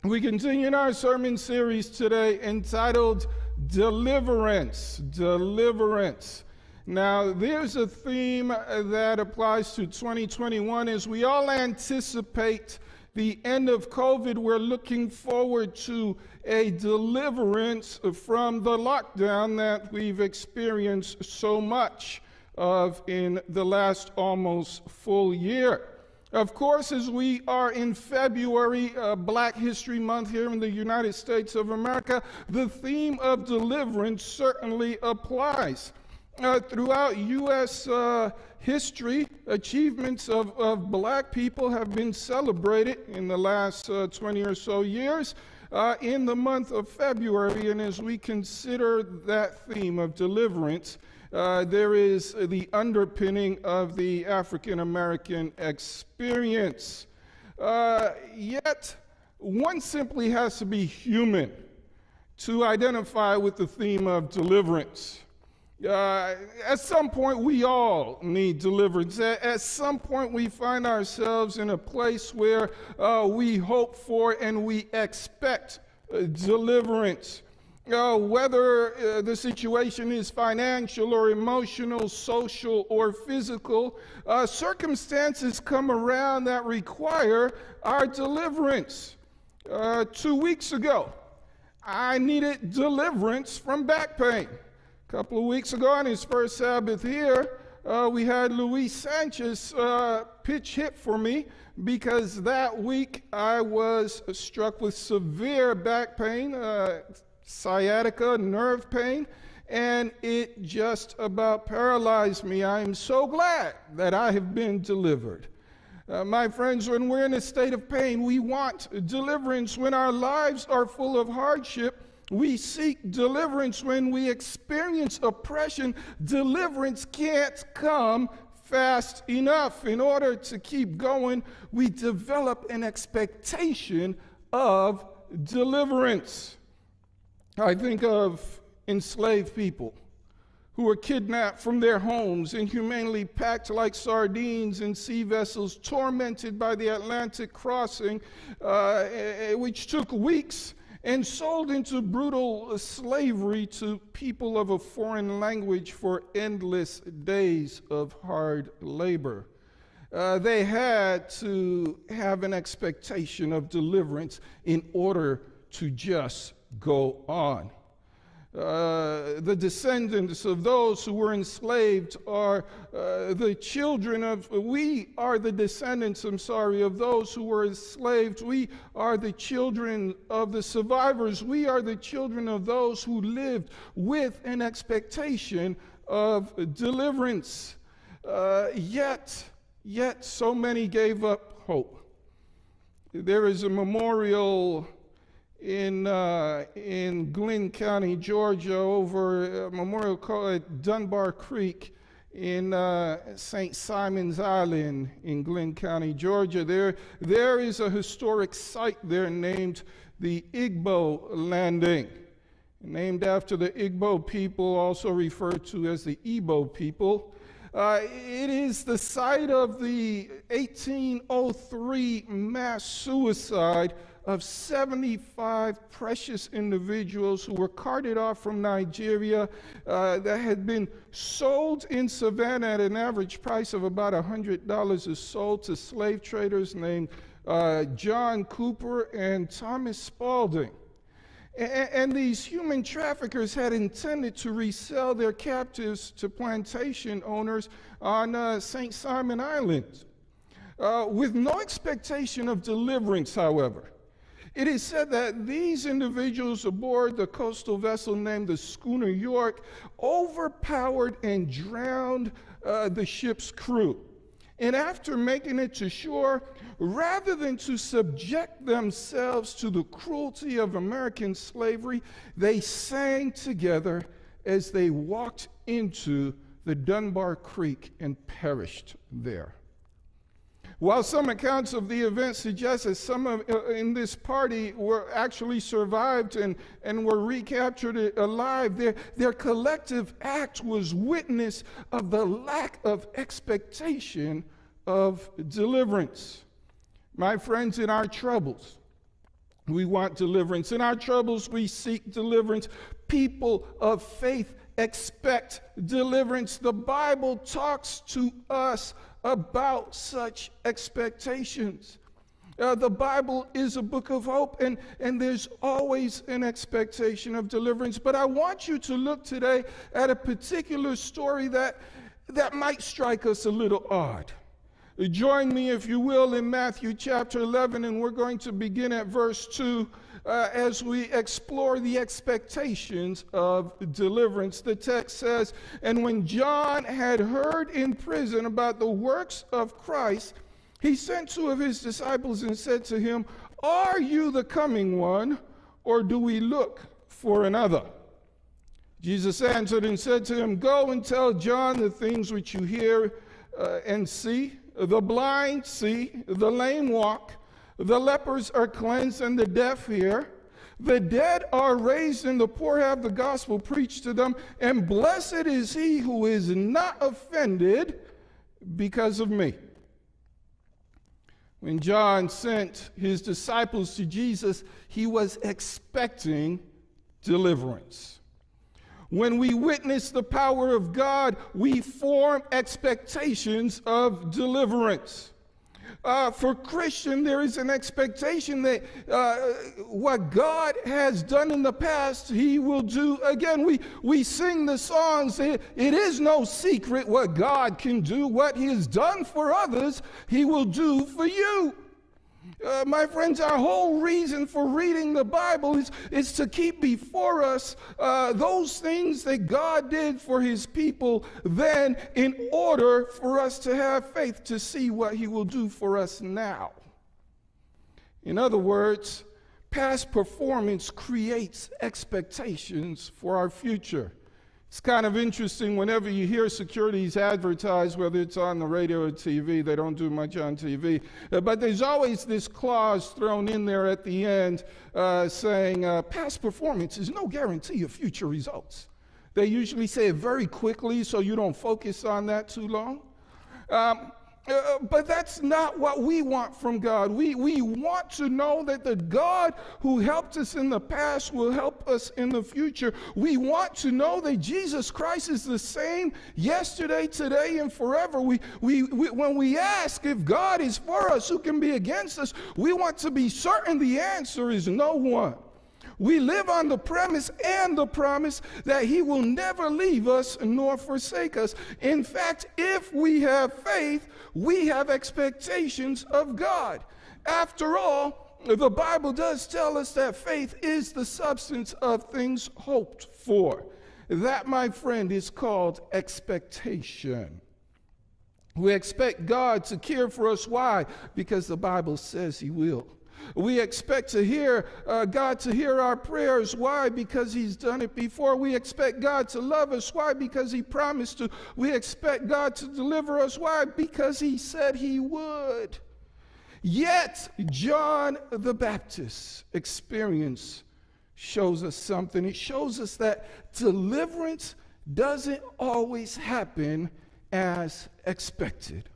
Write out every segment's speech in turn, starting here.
We continue in our sermon series today entitled Deliverance. Deliverance. Now, there's a theme that applies to 2021 as we all anticipate the end of COVID. We're looking forward to a deliverance from the lockdown that we've experienced so much of in the last almost full year. Of course, as we are in February, Black History Month here in the United States of America, the theme of deliverance certainly applies. Throughout U.S. history, achievements of Black people have been celebrated in the last 20 or so years in the month of February. And as we consider that theme of deliverance, there is the underpinning of the African American experience. Yet, one simply has to be human to identify with the theme of deliverance. At some point, we all need deliverance. At some point, we find ourselves in a place where we hope for and we expect deliverance. Whether the situation is financial or emotional, social or physical, circumstances come around that require our deliverance. 2 weeks ago, I needed deliverance from back pain. A couple of weeks ago on his first Sabbath here, we had Luis Sanchez pitch hit for me because that week I was struck with severe back pain, sciatica, nerve pain, and it just about paralyzed me. I am so glad that I have been delivered. My friends, when we're in a state of pain, we want deliverance. When our lives are full of hardship, we seek deliverance. When we experience oppression, deliverance can't come fast enough. In order to keep going, we develop an expectation of deliverance. I think of enslaved people who were kidnapped from their homes, inhumanely packed like sardines in sea vessels, tormented by the Atlantic crossing, which took weeks, and sold into brutal slavery to people of a foreign language for endless days of hard labor. They had to have an expectation of deliverance in order to just go on. The descendants of those who were enslaved are we are the descendants, of those who were enslaved. We are the children of the survivors. We are the children of those who lived with an expectation of deliverance. Yet so many gave up hope. There is a memorial in Glynn County, Georgia, over a memorial called Dunbar Creek in St. Simon's Island in Glynn County, Georgia. There is a historic site there named the Igbo Landing, named after the Igbo people, also referred to as the Igbo people. It is the site of the 1803 mass suicide of 75 precious individuals who were carted off from Nigeria that had been sold in Savannah at an average price of about $100 a soul to slave traders named John Cooper and Thomas Spalding. And these human traffickers had intended to resell their captives to plantation owners on St. Simon Island. With no expectation of deliverance, however. It is said that these individuals aboard the coastal vessel named the Schooner York overpowered and drowned the ship's crew. And after making it to shore, rather than to subject themselves to the cruelty of American slavery, they sang together as they walked into the Dunbar Creek and perished there. While some accounts of the event suggest that some in this party were actually survived and were recaptured alive, their collective act was witness of the lack of expectation of deliverance. My friends, in our troubles, We want deliverance. In our troubles, we seek deliverance. People of faith expect deliverance. The Bible talks to us about such expectations. The Bible is a book of hope, and there's always an expectation of deliverance. But I want you to look today at a particular story that might strike us a little odd. Join me, if you will, in Matthew chapter 11, and we're going to begin at verse 2 as we explore the expectations of deliverance. The text says, "And when John had heard in prison about the works of Christ, he sent 2 of his disciples and said to him, 'Are you the coming one, or do we look for another?' Jesus answered and said to him, 'Go and tell John the things which you hear and see. The blind see, the lame walk, the lepers are cleansed, and the deaf hear. The dead are raised, and the poor have the gospel preached to them. And blessed is he who is not offended because of me.'" When John sent his disciples to Jesus, he was expecting deliverance. When we witness the power of God, we form expectations of deliverance. For Christian, there is an expectation that what God has done in the past, he will do again. We sing the songs, it is no secret what God can do. What he has done for others, he will do for you. My friends, our whole reason for reading the Bible is to keep before us those things that God did for his people then, in order for us to have faith to see what he will do for us now. In other words, past performance creates expectations for our future. It's kind of interesting whenever you hear securities advertised, whether it's on the radio or TV. They don't do much on TV. But there's always this clause thrown in there at the end saying past performance is no guarantee of future results. They usually say it very quickly so you don't focus on that too long. But that's not what we want from God. We want to know that the God who helped us in the past will help us in the future. We want to know that Jesus Christ is the same yesterday, today, and forever. When we ask if God is for us, who can be against us, we want to be certain the answer is no one. We live on the premise and the promise that he will never leave us nor forsake us. In fact, if we have faith, we have expectations of God. After all, the Bible does tell us that faith is the substance of things hoped for. That, my friend, is called expectation. We expect God to care for us. Why? Because the Bible says he will. We expect to hear God to hear our prayers. Why? Because he's done it before. We expect God to love us. Why? Because he promised to. We expect God to deliver us. Why? Because he said he would. Yet, John the Baptist's experience shows us something. It shows us that deliverance doesn't always happen as expected.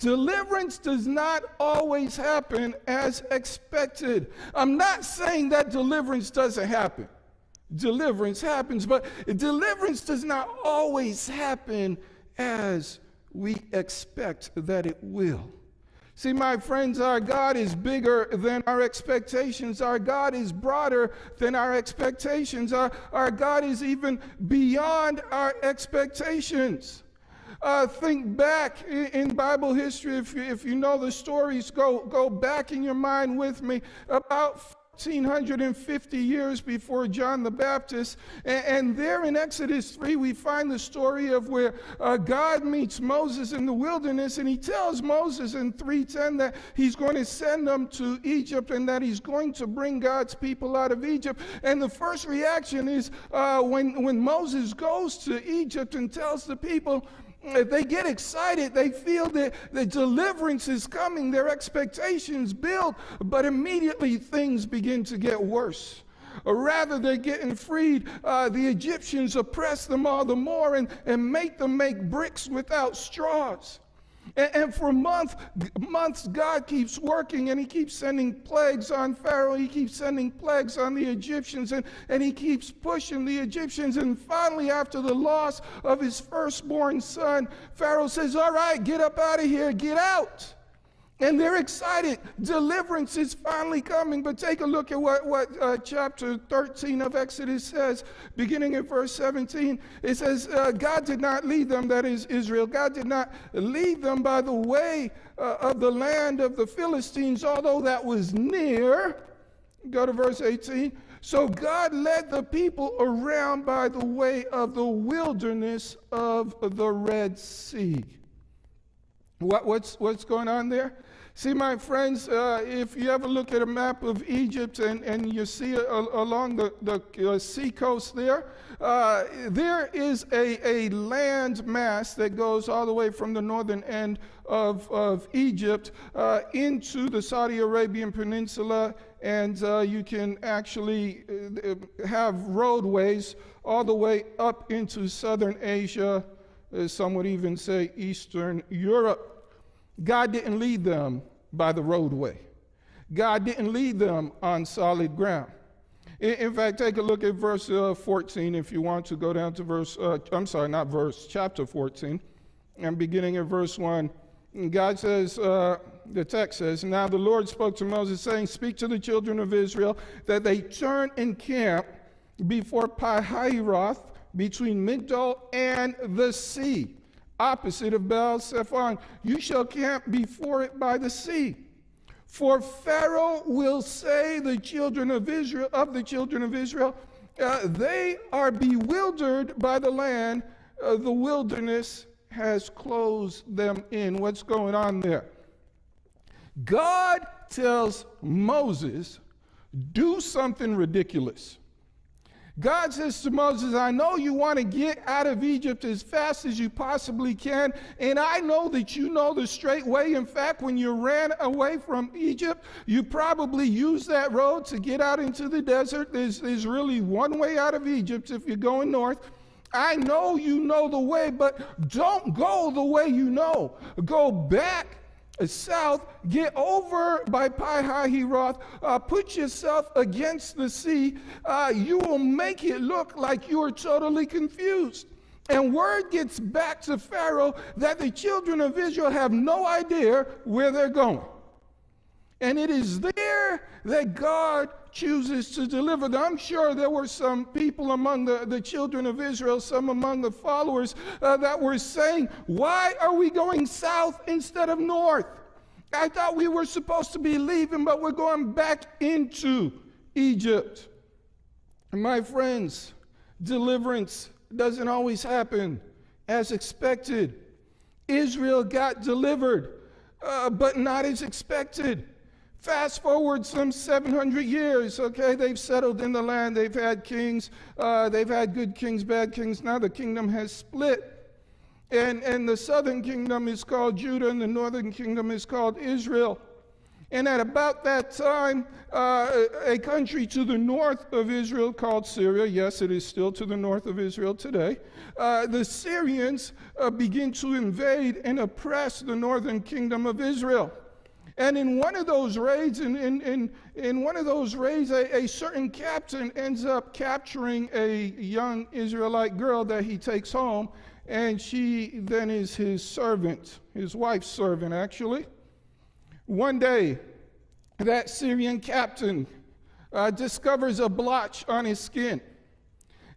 Deliverance does not always happen as expected. I'm not saying that deliverance doesn't happen. Deliverance happens, but deliverance does not always happen as we expect that it will. See, my friends, our God is bigger than our expectations. Our God is broader than our expectations. Our God is even beyond our expectations. Think back in Bible history, if you know the stories, go back in your mind with me about 1,450 years before John the Baptist. And there in Exodus 3, we find the story of where God meets Moses in the wilderness, and he tells Moses in 3:10 that he's going to send them to Egypt and that he's going to bring God's people out of Egypt. And the first reaction is when Moses goes to Egypt and tells the people, they get excited. They feel that the deliverance is coming. Their expectations build, but immediately things begin to get worse. Rather than getting freed, the Egyptians oppress them all the more and make them make bricks without straws. And for months, God keeps working, and he keeps sending plagues on Pharaoh. He keeps sending plagues on the Egyptians, and he keeps pushing the Egyptians. And finally, after the loss of his firstborn son, Pharaoh says, all right, get up out of here, get out. And they're excited. Deliverance is finally coming. But take a look at what chapter 13 of Exodus says, beginning at verse 17. It says, God did not lead them, that is Israel. God did not lead them by the way of the land of the Philistines, although that was near. Go to verse 18. So God led the people around by the way of the wilderness of the Red Sea. What's going on there? See, my friends, if you ever look at a map of Egypt and you see along the sea coast there is a land mass that goes all the way from the northern end of Egypt into the Saudi Arabian Peninsula, and you can actually have roadways all the way up into southern Asia, some would even say Eastern Europe. God didn't lead them by the roadway. God didn't lead them on solid ground. In fact, take a look at verse 14 if you want to go down to chapter 14, and beginning at verse 1. God says, the text says, now the Lord spoke to Moses, saying, speak to the children of Israel that they turn and camp before Pi-hahiroth, between Migdol and the sea, opposite of Baal-Zephon. You shall camp before it by the sea. For Pharaoh will say the children of Israel, they are bewildered by the land. The wilderness has closed them in. What's going on there? God tells Moses, do something ridiculous. God says to Moses, I know you want to get out of Egypt as fast as you possibly can, and I know that you know the straight way. In fact, when you ran away from Egypt, you probably used that road to get out into the desert. There's really one way out of Egypt if you're going north. I know you know the way, but don't go the way you know. Go back south, get over by Pi-hahiroth, put yourself against the sea. You will make it look like you are totally confused. And word gets back to Pharaoh that the children of Israel have no idea where they're going. And it is there that God chooses to deliver them. I'm sure there were some people among the children of Israel, some among the followers, that were saying, why are we going south instead of north? I thought we were supposed to be leaving, but we're going back into Egypt. And my friends, deliverance doesn't always happen as expected. Israel got delivered, but not as expected. Fast forward some 700 years, okay, they've settled in the land, they've had kings, they've had good kings, bad kings, now the kingdom has split. And the southern kingdom is called Judah, and the northern kingdom is called Israel. And at about that time, a country to the north of Israel called Syria, yes, it is still to the north of Israel today, the Syrians begin to invade and oppress the northern kingdom of Israel. And in one of those raids, a certain captain ends up capturing a young Israelite girl that he takes home, and she then is his servant, his wife's servant, actually. One day, that Syrian captain discovers a blotch on his skin,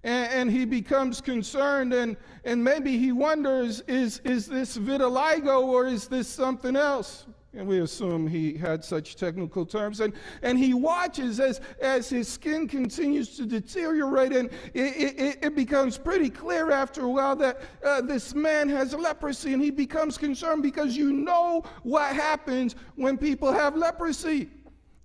and he becomes concerned, and maybe he wonders, is this vitiligo or is this something else? And we assume he had such technical terms. And he watches as his skin continues to deteriorate, and it becomes pretty clear after a while that this man has leprosy, and he becomes concerned because you know what happens when people have leprosy.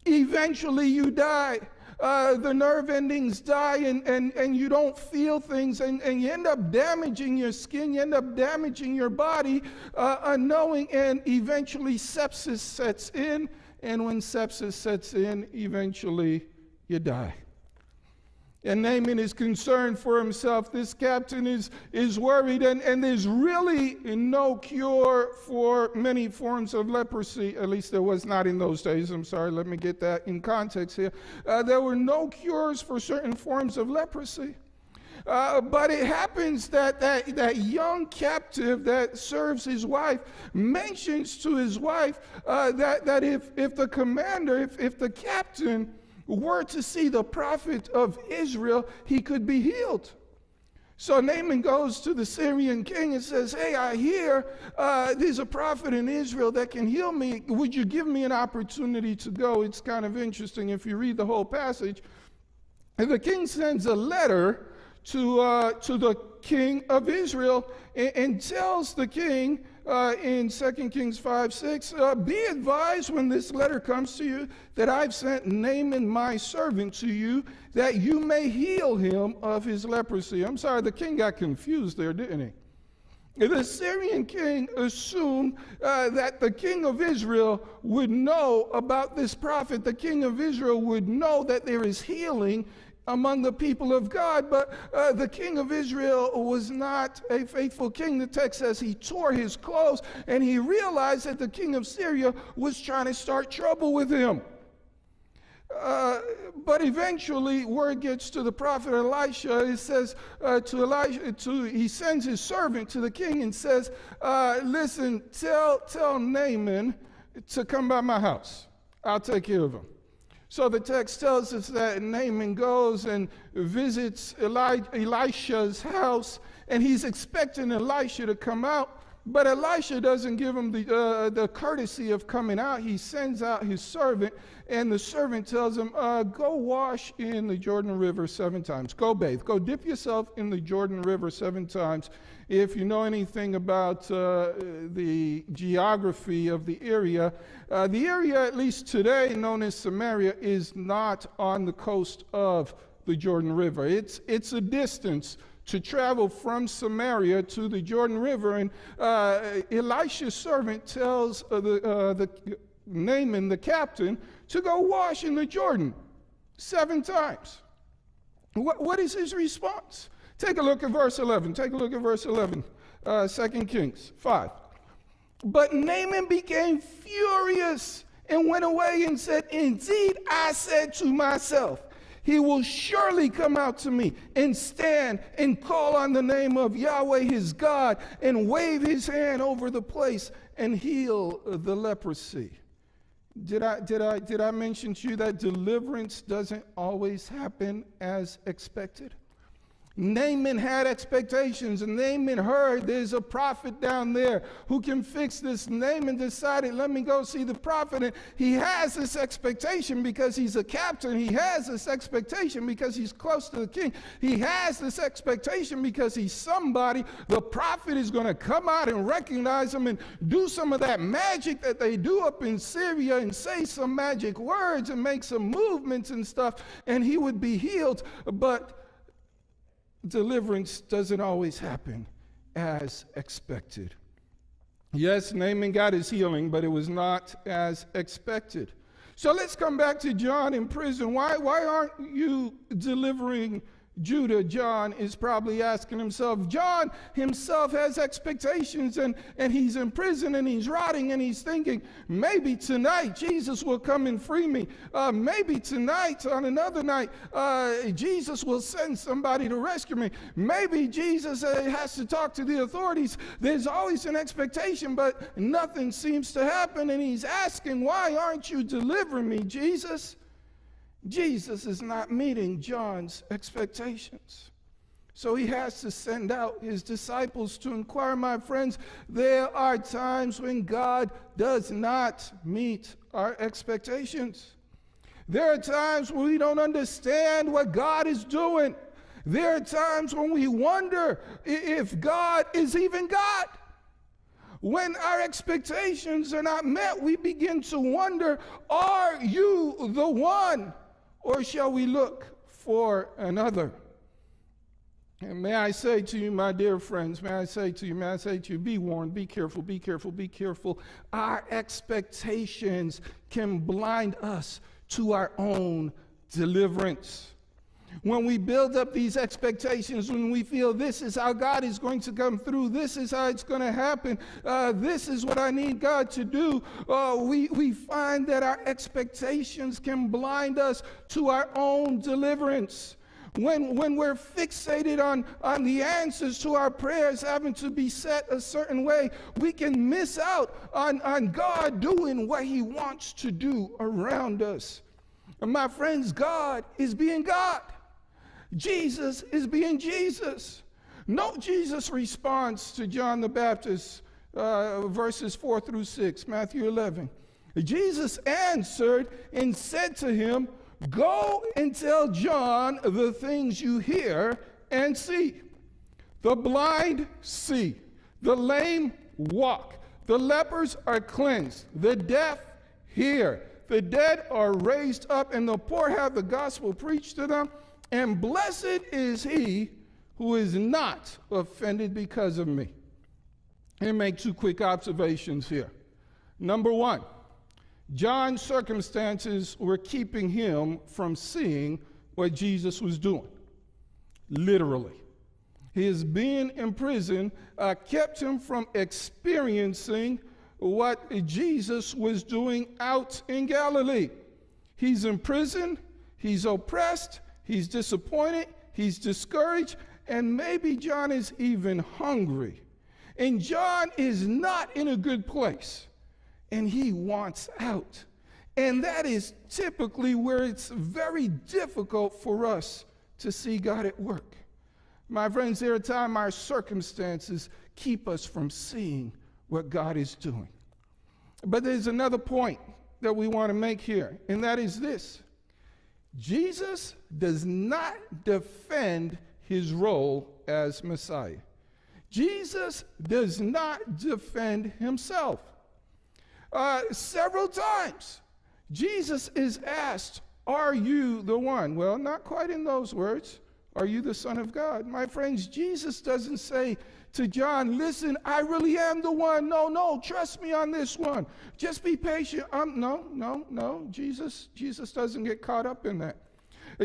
Eventually you die. The nerve endings die, and you don't feel things, and you end up damaging your skin, you end up damaging your body unknowing, and eventually sepsis sets in, and when sepsis sets in, eventually you die. And Naaman is concerned for himself. This captain is worried, and there's really no cure for many forms of leprosy. At least there was not in those days. I'm sorry, let me get that in context here. There were no cures for certain forms of leprosy. But it happens that young captive that serves his wife mentions to his wife that if the commander, if the captain were to see the prophet of Israel, he could be healed. So Naaman goes to the Syrian king and says, hey, I hear there's a prophet in Israel that can heal me. Would you give me an opportunity to go? It's kind of interesting if you read the whole passage. And the king sends a letter to the king of Israel and tells the king in 2 Kings 5:6, be advised when this letter comes to you that I've sent Naaman my servant to you that you may heal him of his leprosy. I'm sorry, the king got confused there, didn't he? The Syrian king assumed that the king of Israel would know about this prophet. The king of Israel would know that there is healing among the people of God, but the king of Israel was not a faithful king. The text says he tore his clothes, and he realized that the king of Syria was trying to start trouble with him. But eventually, word gets to the prophet Elisha. It says he sends his servant to the king and says, listen, tell Naaman to come by my house. I'll take care of him. So the text tells us that Naaman goes and visits Elisha's house, and he's expecting Elisha to come out, but Elisha doesn't give him the courtesy of coming out. He sends out his servant, and the servant tells him, go wash in the Jordan River 7 times. Go bathe. Go dip yourself in the Jordan River 7 times. If you know anything about the geography of the area, at least today known as Samaria, is not on the coast of the Jordan River. It's a distance to travel from Samaria to the Jordan River, and Elisha's servant tells the Naaman, the captain, to go wash in the Jordan 7 times. What is his response? Take a look at verse 11. 2 Kings 5. But Naaman became furious and went away and said, indeed, I said to myself, he will surely come out to me and stand and call on the name of Yahweh his God and wave his hand over the place and heal the leprosy. Did I mention to you that deliverance doesn't always happen as expected? Naaman had expectations, and Naaman heard there's a prophet down there who can fix this. Naaman decided, let me go see the prophet, and he has this expectation because he's a captain. He has this expectation because he's close to the king. He has this expectation because he's somebody. The prophet is going to come out and recognize him and do some of that magic that they do up in Syria and say some magic words and make some movements and stuff, and he would be healed. But deliverance doesn't always happen as expected. Yes, Naaman got his healing, but it was not as expected. So let's come back to John in prison. Why aren't you delivering Judah? John is probably asking himself. John himself has expectations, and he's in prison, and he's rotting, and he's thinking, maybe tonight Jesus will come and free me. Maybe tonight, on another night, Jesus will send somebody to rescue me. Maybe Jesus has to talk to the authorities. There's always an expectation, but nothing seems to happen, and he's asking, why aren't you delivering me, Jesus? Jesus is not meeting John's expectations. So he has to send out his disciples to inquire. My friends, there are times when God does not meet our expectations. There are times when we don't understand what God is doing. There are times when we wonder if God is even God. When our expectations are not met, we begin to wonder, are you the one? Or shall we look for another? And may I say to you, my dear friends, may I say to you, be warned, be careful, be careful, be careful. Our expectations can blind us to our own deliverance. When we build up these expectations, when we feel this is how God is going to come through, this is how it's going to happen, this is what I need God to do, we find that our expectations can blind us to our own deliverance. When we're fixated on the answers to our prayers having to be set a certain way, we can miss out on God doing what he wants to do around us. And my friends, God is being God. Jesus is being Jesus. Note Jesus' response to John the Baptist, verses 4 through 6, Matthew 11. Jesus answered and said to him, "Go and tell John the things you hear and see. The blind see, the lame walk, the lepers are cleansed, the deaf hear, the dead are raised up, and the poor have the gospel preached to them. And blessed is he who is not offended because of me." Let me make two quick observations here. Number one, John's circumstances were keeping him from seeing what Jesus was doing. Literally. His being in prison kept him from experiencing what Jesus was doing out in Galilee. He's in prison, he's oppressed, he's disappointed, he's discouraged, and maybe John is even hungry. And John is not in a good place, and he wants out. And that is typically where it's very difficult for us to see God at work. My friends, there are times our circumstances keep us from seeing what God is doing. But there's another point that we want to make here, and that is this. Jesus does not defend his role as Messiah. Jesus does not defend himself. Several times, Jesus is asked, "Are you the one?" Well, not quite in those words. "Are you the Son of God?" My friends, Jesus doesn't say to John, "Listen, I really am the one. No, trust me on this one. Just be patient." No. Jesus doesn't get caught up in that.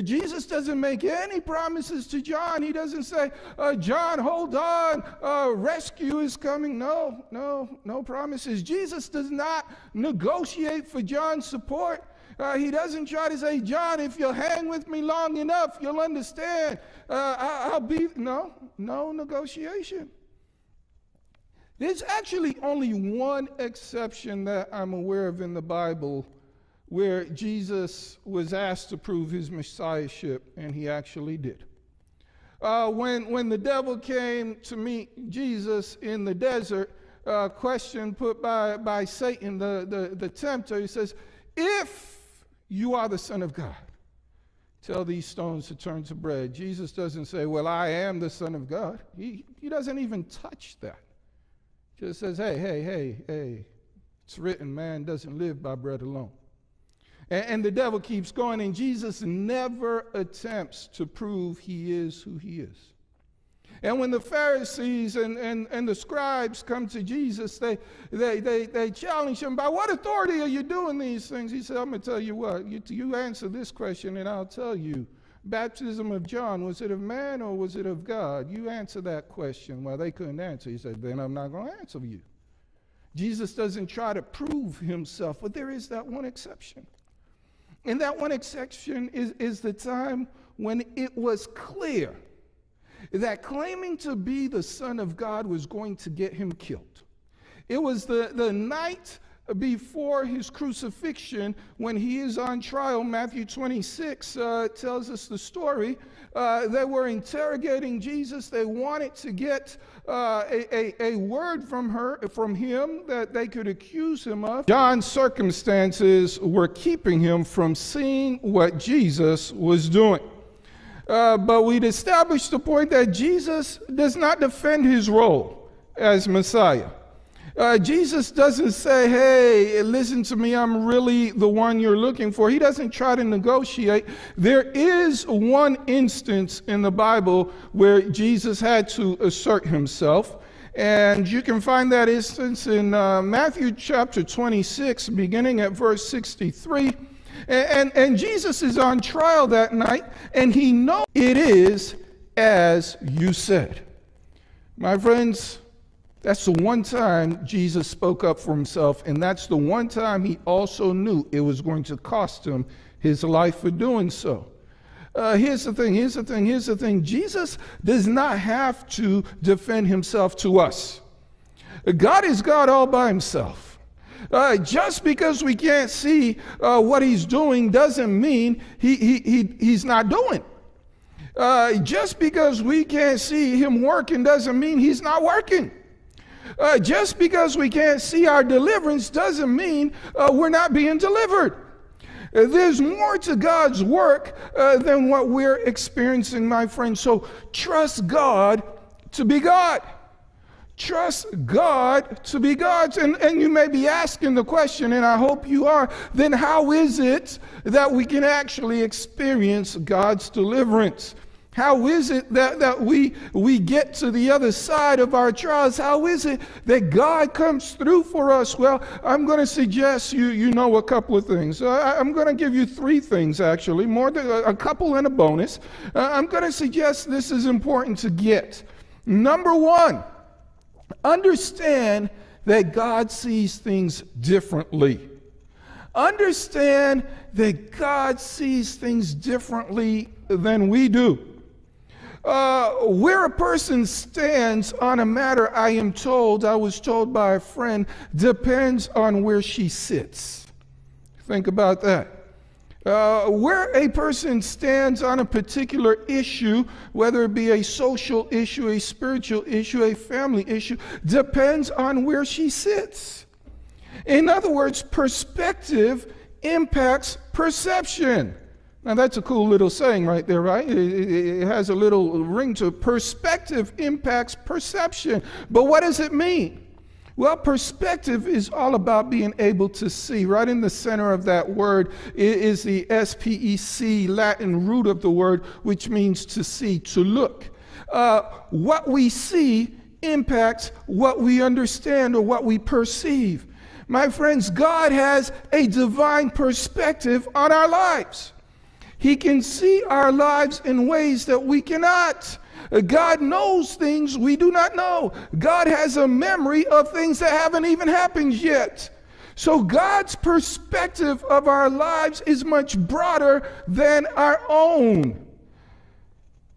Jesus doesn't make any promises to John. He doesn't say, "John, hold on, rescue is coming." No promises. Jesus does not negotiate for John's support. He doesn't try to say, "John, if you'll hang with me long enough, you'll understand. I'll be." No negotiation. There's actually only one exception that I'm aware of in the Bible where Jesus was asked to prove his messiahship, and he actually did. When the devil came to meet Jesus in the desert, question put by Satan, the tempter, he says, "If you are the Son of God, tell these stones to turn to bread." Jesus doesn't say, "Well, I am the Son of God." He doesn't even touch that. He just says, hey, it's written, man doesn't live by bread alone. And the devil keeps going, and Jesus never attempts to prove he is who he is. And when the Pharisees and the scribes come to Jesus, they challenge him, "By what authority are you doing these things?" He said, "I'm going to tell you what, you answer this question and I'll tell you. Baptism of John, was it of man or was it of God? You answer that question." Well, they couldn't answer. He said, "Then I'm not going to answer you." Jesus doesn't try to prove himself, but there is that one exception. And that one exception is the time when it was clear that claiming to be the Son of God was going to get him killed. It was the night before his crucifixion when he is on trial. Matthew 26 tells us the story. They were interrogating Jesus. They wanted to get a word from him that they could accuse him of. John's circumstances were keeping him from seeing what Jesus was doing. But we'd established the point that Jesus does not defend his role as Messiah. Jesus doesn't say, "Hey, listen to me, I'm really the one you're looking for." He doesn't try to negotiate. There is one instance in the Bible where Jesus had to assert himself, and you can find that instance in Matthew chapter 26, beginning at verse 63. And Jesus is on trial that night, and he knows it is as you said. My friends, that's the one time Jesus spoke up for himself, and that's the one time he also knew it was going to cost him his life for doing so. Here's the thing. Jesus does not have to defend himself to us. God is God all by himself. Just because we can't see what he's doing doesn't mean he's not doing. Just because we can't see him working doesn't mean he's not working. Just because we can't see our deliverance doesn't mean we're not being delivered. There's more to God's work than what we're experiencing, my friends. So trust God to be God. Trust God to be God. And you may be asking the question, and I hope you are, then how is it that we can actually experience God's deliverance? How is it that we get to the other side of our trials? How is it that God comes through for us? Well, I'm going to suggest you know a couple of things. I'm going to give you three things, actually, more than a couple and a bonus. I'm going to suggest this is important to get. Number one, understand that God sees things differently. Understand that God sees things differently than we do. Where a person stands on a matter, I was told by a friend, depends on where she sits. Think about that. Where a person stands on a particular issue, whether it be a social issue, a spiritual issue, a family issue, depends on where she sits. In other words, perspective impacts perception. Now, that's a cool little saying right there, right? It has a little ring to it. Perspective impacts perception. But what does it mean? Well, perspective is all about being able to see. Right in the center of that word is the SPEC, Latin root of the word, which means to see, to look. What we see impacts what we understand or what we perceive. My friends, God has a divine perspective on our lives. He can see our lives in ways that we cannot. God knows things we do not know. God has a memory of things that haven't even happened yet. So God's perspective of our lives is much broader than our own.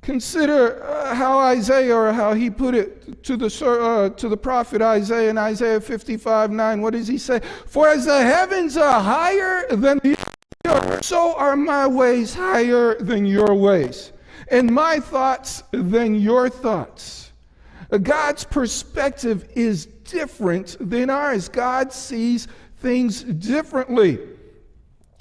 Consider how Isaiah, or how he put it to the prophet Isaiah in Isaiah 55:9. What does he say? For as the heavens are higher than the earth, so are my ways higher than your ways, and my thoughts than your thoughts. God's perspective is different than ours. God sees things differently.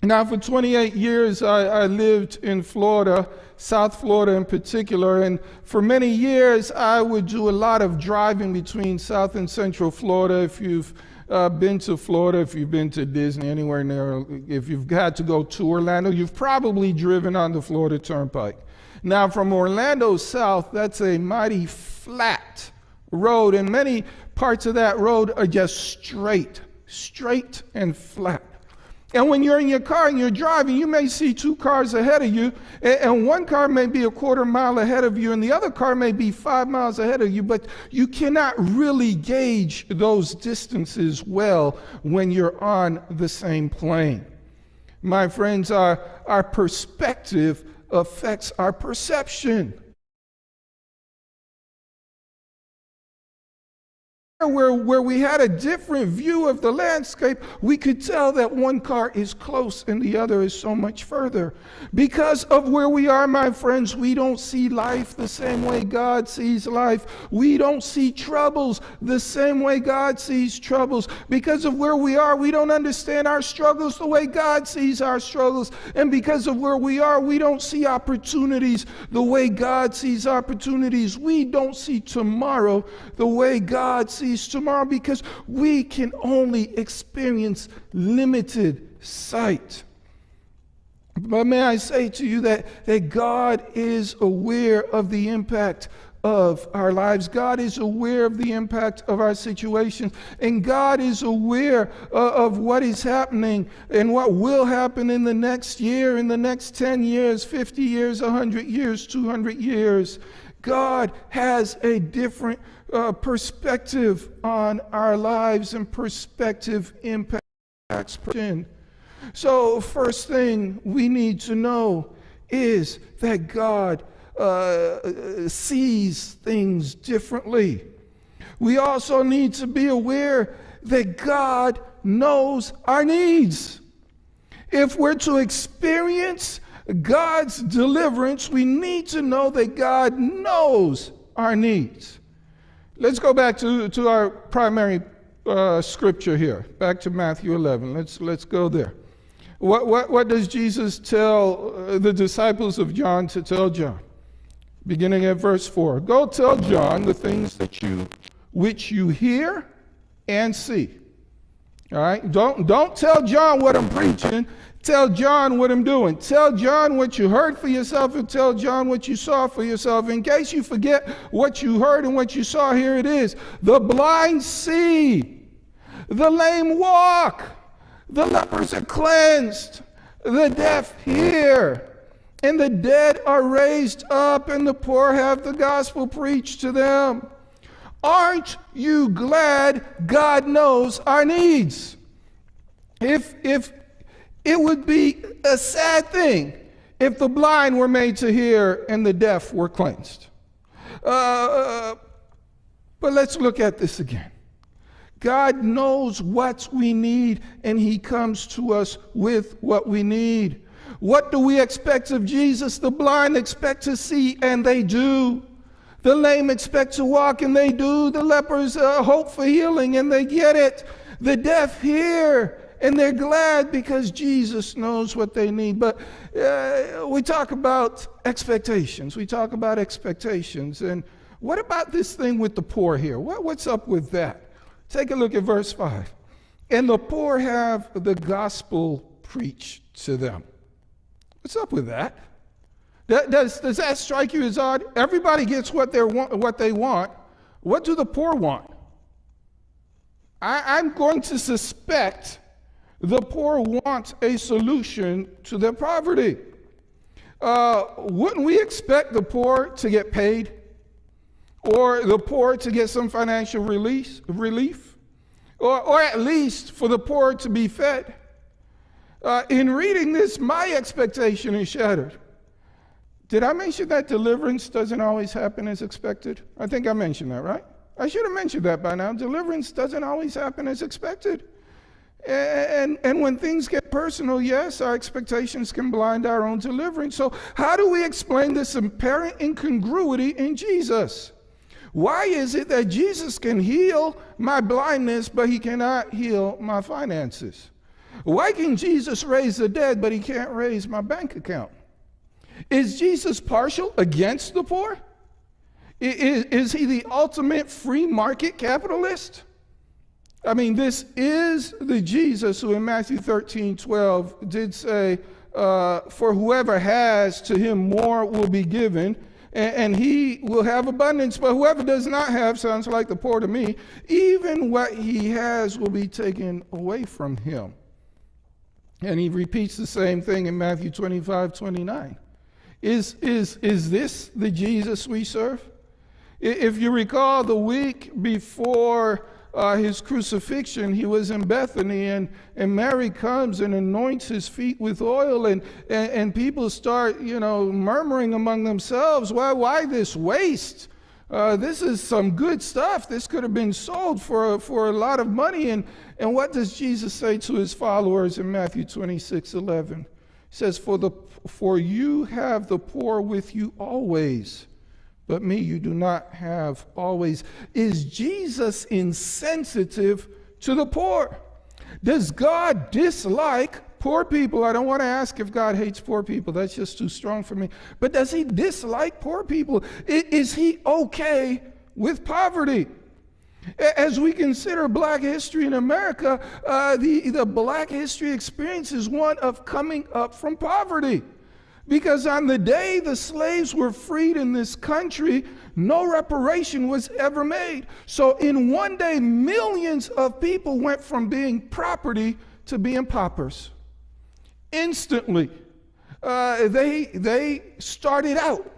Now, for 28 years, I lived in Florida, South Florida in particular, and for many years, I would do a lot of driving between South and Central Florida. If you've been to Florida, if you've been to Disney, anywhere near, if you've had to go to Orlando, you've probably driven on the Florida Turnpike. Now, from Orlando south, that's a mighty flat road, and many parts of that road are just straight and flat. And when you're in your car and you're driving, you may see two cars ahead of you, and one car may be a quarter mile ahead of you, and the other car may be 5 miles ahead of you, but you cannot really gauge those distances well when you're on the same plane. My friends, our perspective affects our perception. Where we had a different view of the landscape, we could tell that one car is close and the other is so much further. Because of where we are, my friends, we don't see life the same way God sees life. We don't see troubles the same way God sees troubles. Because of where we are, we don't understand our struggles the way God sees our struggles. And because of where we are, we don't see opportunities the way God sees opportunities. We don't see tomorrow the way God sees tomorrow, because we can only experience limited sight. But may I say to you that God is aware of the impact of our lives. God is aware of the impact of our situations, and God is aware of what is happening and what will happen in the next year, in the next 10 years, 50 years, 100 years, 200 years. God has a different perspective on our lives, and perspective impacts person. So first thing we need to know is that God sees things differently. We also need to be aware that God knows our needs. If we're to experience God's deliverance, we need to know that God knows our needs. Let's go back to our primary scripture here, back to Matthew 11. Let's go there. What does Jesus tell the disciples of John to tell John? Beginning at verse 4. Go tell John the things which you hear and see. All right? Don't tell John what I'm preaching. Tell John what I'm doing. Tell John what you heard for yourself, and tell John what you saw for yourself. In case you forget what you heard and what you saw, here it is. The blind see. The lame walk. The lepers are cleansed. The deaf hear. And the dead are raised up, and the poor have the gospel preached to them. Aren't you glad God knows our needs? If it would be a sad thing if the blind were made to hear and the deaf were cleansed. But let's look at this again. God knows what we need, and he comes to us with what we need. What do we expect of Jesus? The blind expect to see, and they do. The lame expect to walk, and they do. The lepers hope for healing, and they get it. The deaf hear, and they're glad because Jesus knows what they need. But we talk about expectations. And what about this thing with the poor here? What's up with that? Take a look at verse 5. And the poor have the gospel preached to them. What's up with that? Does that strike you as odd? Everybody gets what they want. What do the poor want? I'm going to suspect the poor want a solution to their poverty. Wouldn't we expect the poor to get paid? Or the poor to get some financial relief? Or at least for the poor to be fed? In reading this, my expectation is shattered. Did I mention that deliverance doesn't always happen as expected? I think I mentioned that, right? I should have mentioned that by now. Deliverance doesn't always happen as expected. And when things get personal, yes, our expectations can blind our own deliverance. So how do we explain this apparent incongruity in Jesus? Why is it that Jesus can heal my blindness, but he cannot heal my finances? Why can Jesus raise the dead, but he can't raise my bank account? Is Jesus partial against the poor? Is he the ultimate free market capitalist? I mean, this is the Jesus who in Matthew 13:12 did say, for whoever has, to him more will be given, and he will have abundance. But whoever does not have, sounds like the poor to me, even what he has will be taken away from him. And he repeats the same thing in Matthew 25:29. Is this the Jesus we serve? If you recall, the week before his crucifixion, he was in Bethany, and Mary comes and anoints his feet with oil, and people start, murmuring among themselves, why this waste? This is some good stuff. This could have been sold for a lot of money. And what does Jesus say to his followers in Matthew 26:11? He says, for you have the poor with you always, but me you do not have always. Is Jesus insensitive to the poor? Does God dislike poor people? I don't want to ask if God hates poor people. That's just too strong for me. But does he dislike poor people? Is he okay with poverty? As we consider Black history in America, the Black history experience is one of coming up from poverty. Because on the day the slaves were freed in this country, no reparation was ever made. So in one day, millions of people went from being property to being paupers. Instantly, they started out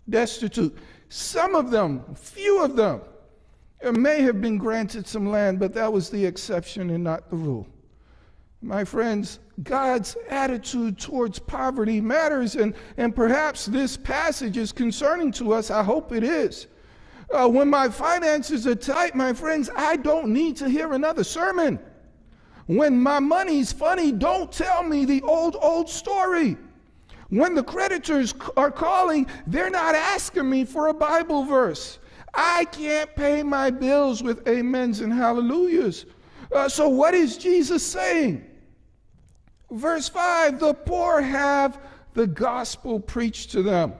destitute. Some of them, few of them, may have been granted some land, but that was the exception and not the rule. My friends, God's attitude towards poverty matters, and perhaps this passage is concerning to us. I hope it is. When my finances are tight, my friends, I don't need to hear another sermon. When my money's funny, don't tell me the old story. When the creditors are calling, they're not asking me for a Bible verse. I can't pay my bills with amens and hallelujahs. So what is Jesus saying? Verse 5, the poor have the gospel preached to them.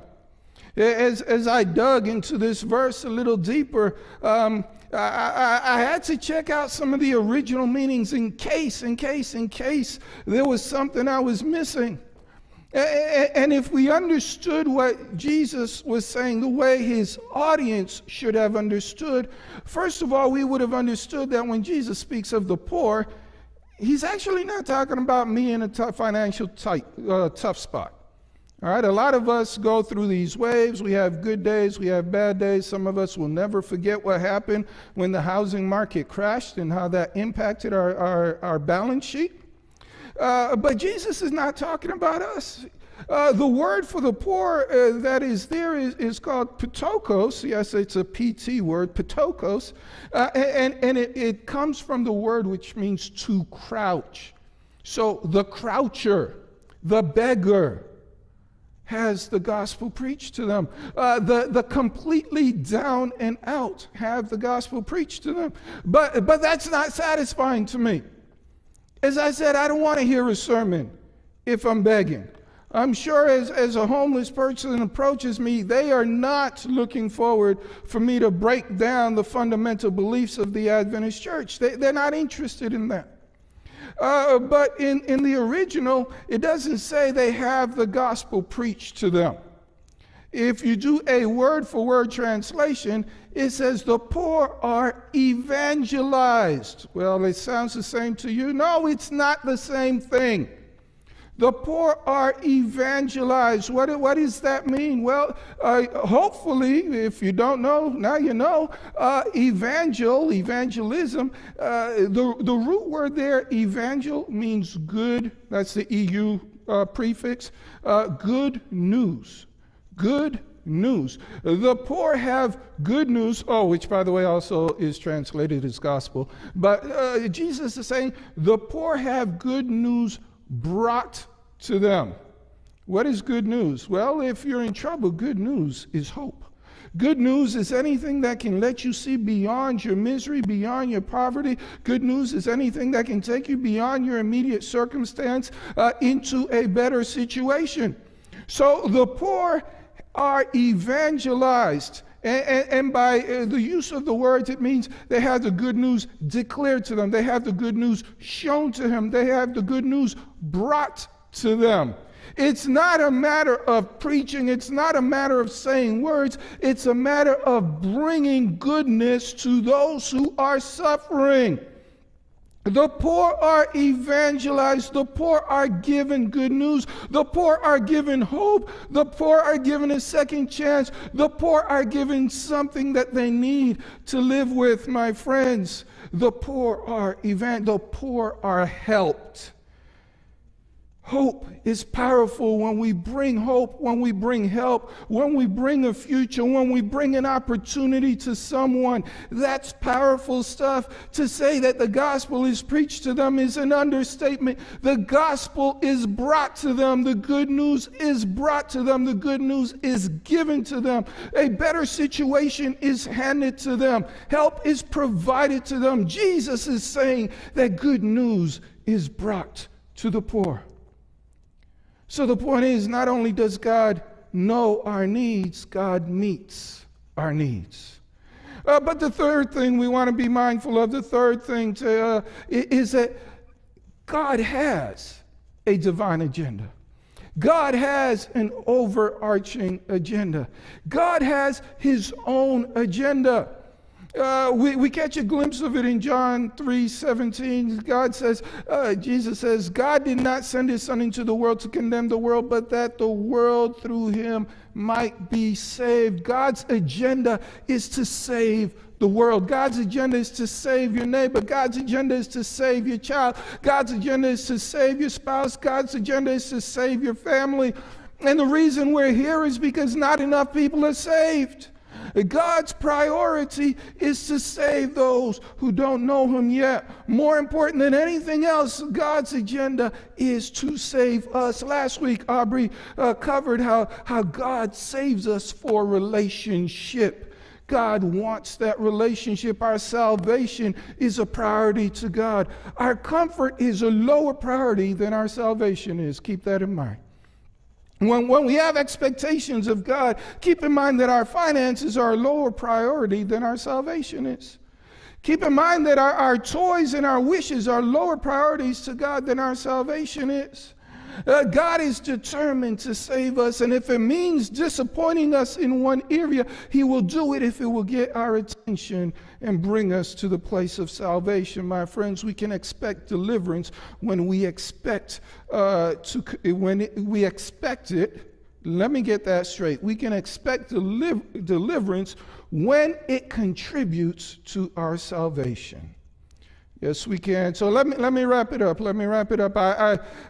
As I dug into this verse a little deeper, I had to check out some of the original meanings in case there was something I was missing. And if we understood what Jesus was saying the way his audience should have understood, first of all, we would have understood that when Jesus speaks of the poor, he's actually not talking about me in a financial tough spot. All right, a lot of us go through these waves. We have good days, we have bad days. Some of us will never forget what happened when the housing market crashed and how that impacted our balance sheet. But Jesus is not talking about us. The word for the poor that is there is called pitokos. Yes, it's a PT word, pitokos. And it comes from the word which means to crouch. So the croucher, the beggar, has the gospel preached to them. The completely down and out have the gospel preached to them. But that's not satisfying to me. As I said, I don't want to hear a sermon if I'm begging. I'm sure as a homeless person approaches me, they are not looking forward for me to break down the fundamental beliefs of the Adventist church. They're not interested in that. But in the original, it doesn't say they have the gospel preached to them. If you do a word-for-word translation, it says the poor are evangelized. Well, it sounds the same to you. No, it's not the same thing. The poor are evangelized. What does that mean? Well, hopefully, if you don't know, now you know. Evangelism, the root word there, evangel, means good. That's the EU prefix. Good news. Good news. The poor have good news, which by the way also is translated as gospel. But Jesus is saying the poor have good news brought to them. What is good news? Well, if you're in trouble, good news is hope. Good news is anything that can let you see beyond your misery, beyond your poverty. Good news is anything that can take you beyond your immediate circumstance into a better situation. So the poor are evangelized. And by the use of the words, it means they have the good news declared to them. They have the good news shown to him. They have the good news brought to them. It's not a matter of preaching. It's not a matter of saying words. It's a matter of bringing goodness to those who are suffering. The poor are evangelized. The poor are given good news. The poor are given hope. The poor are given a second chance. The poor are given something that they need to live with, my friends. The poor are helped. Hope is powerful when we bring hope, when we bring help, when we bring a future, when we bring an opportunity to someone. That's powerful stuff. To say that the gospel is preached to them is an understatement. The gospel is brought to them. The good news is brought to them. The good news is given to them. A better situation is handed to them. Help is provided to them. Jesus is saying that good news is brought to the poor. So the point is, not only does God know our needs, God meets our needs. But the third thing we want to be mindful of, is that God has a divine agenda. God has an overarching agenda. God has his own agenda. We catch a glimpse of it in John 3:17. Jesus says, God did not send his son into the world to condemn the world, but that the world through him might be saved. God's agenda is to save the world. God's agenda is to save your neighbor. God's agenda is to save your child. God's agenda is to save your spouse. God's agenda is to save your family. And the reason we're here is because not enough people are saved. God's priority is to save those who don't know him yet. More important than anything else, God's agenda is to save us. Last week, Aubrey covered how God saves us for relationship. God wants that relationship. Our salvation is a priority to God. Our comfort is a lower priority than our salvation is. Keep that in mind. When we have expectations of God, keep in mind that our finances are a lower priority than our salvation is. Keep in mind that our toys and our wishes are lower priorities to God than our salvation is. God is determined to save us, and if it means disappointing us in one area, he will do it if it will get our attention and bring us to the place of salvation. My friends, we can expect deliverance when we expect it. Let me get that straight. We can expect deliverance when it contributes to our salvation. Yes, we can. So let me wrap it up.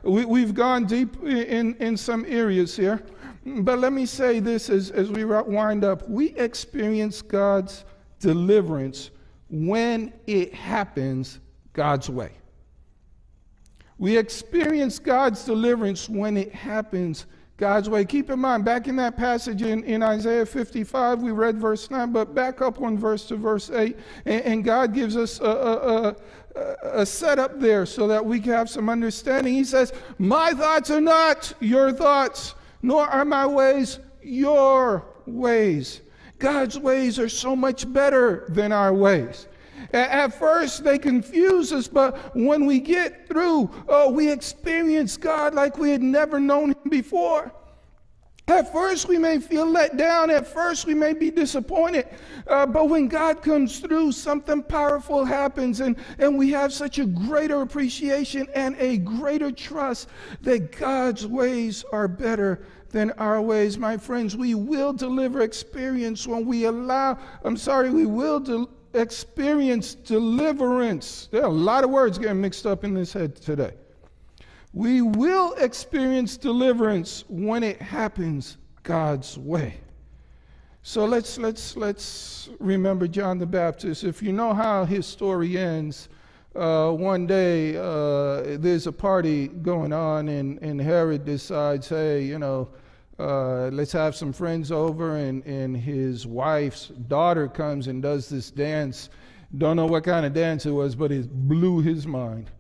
We've gone deep in some areas here, but let me say this as we wind up. We experience God's deliverance when it happens God's way. We experience God's deliverance when it happens God's way. Keep in mind, back in that passage in Isaiah 55, we read verse 9, but back up one verse to verse 8, and God gives us a setup there so that we can have some understanding. He says, my thoughts are not your thoughts, nor are my ways your ways. God's ways are so much better than our ways. At first, they confuse us, but when we get through, we experience God like we had never known him before. At first, we may feel let down. At first, we may be disappointed. But when God comes through, something powerful happens, and we have such a greater appreciation and a greater trust that God's ways are better than our ways. My friends, we will experience deliverance. There are a lot of words getting mixed up in this head today. We will experience deliverance when it happens God's way. So let's remember John the Baptist. If you know how his story ends, one day there's a party going on, and Herod decides, hey, let's have some friends over, and his wife's daughter comes and does this dance. Don't know what kind of dance it was, but it blew his mind.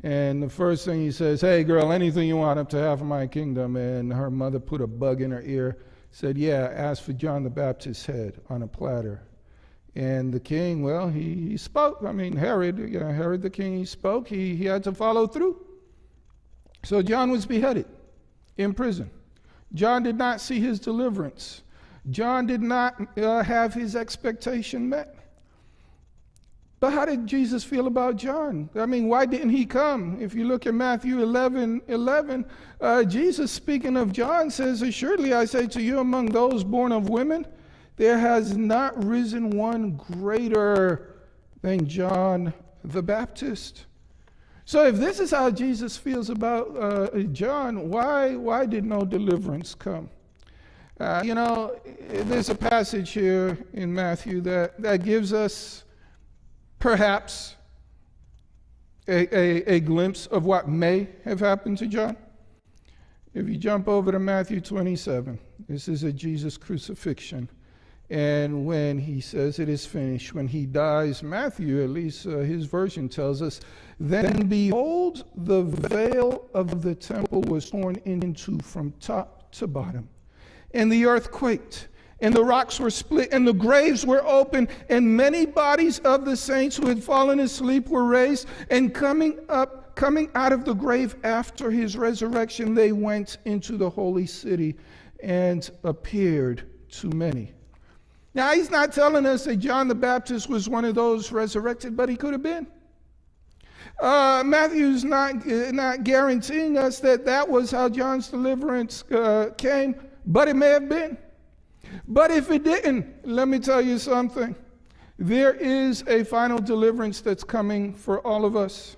And the first thing he says, hey girl, anything you want up to half of my kingdom. And her mother put a bug in her ear, said, yeah, ask for John the Baptist's head on a platter. And the king, well, he spoke. Herod the king, he spoke. He had to follow through. So John was beheaded in prison. John did not see his deliverance. John did not have his expectation met. But how did Jesus feel about John? Why didn't he come? If you look at Matthew 11, Jesus, speaking of John, says, assuredly I say to you, among those born of women, there has not risen one greater than John the Baptist. So if this is how Jesus feels about John, why did no deliverance come? There's a passage here in Matthew that gives us perhaps a glimpse of what may have happened to John. If you jump over to Matthew 27, this is at Jesus' crucifixion. And when he says it is finished, when he dies, Matthew, at least his version tells us, then behold, the veil of the temple was torn into from top to bottom. And the earth quaked, and the rocks were split, and the graves were opened, and many bodies of the saints who had fallen asleep were raised, and coming up coming out of the grave after his resurrection, they went into the holy city and appeared to many. Now, he's not telling us that John the Baptist was one of those resurrected, but he could have been. Matthew's not guaranteeing us that that was how John's deliverance came, but it may have been. But if it didn't, let me tell you something. There is a final deliverance that's coming for all of us.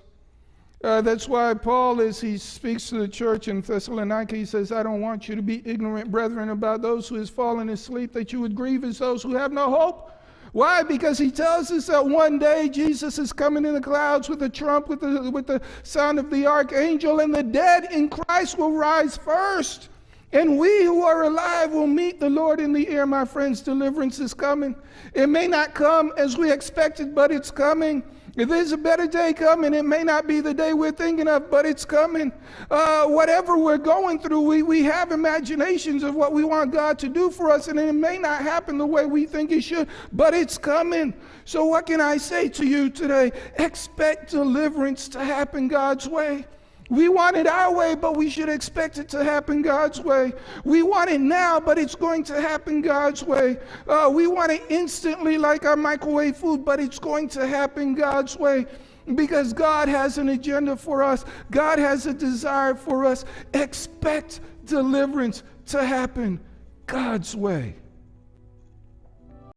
That's why Paul, as he speaks to the church in Thessalonica, he says, I don't want you to be ignorant, brethren, about those who has fallen asleep, that you would grieve as those who have no hope. Why? Because he tells us that one day Jesus is coming in the clouds with a trump, with the sound of the archangel, and the dead in Christ will rise first. And we who are alive will meet the Lord in the air, my friends. Deliverance is coming. It may not come as we expected, but it's coming. If there's a better day coming, it may not be the day we're thinking of, but it's coming. Whatever we're going through, we have imaginations of what we want God to do for us, and it may not happen the way we think it should, but it's coming. So what can I say to you today? Expect deliverance to happen God's way. We want it our way, but we should expect it to happen God's way. We want it now, but it's going to happen God's way. We want it instantly like our microwave food, but it's going to happen God's way because God has an agenda for us. God has a desire for us. Expect deliverance to happen God's way.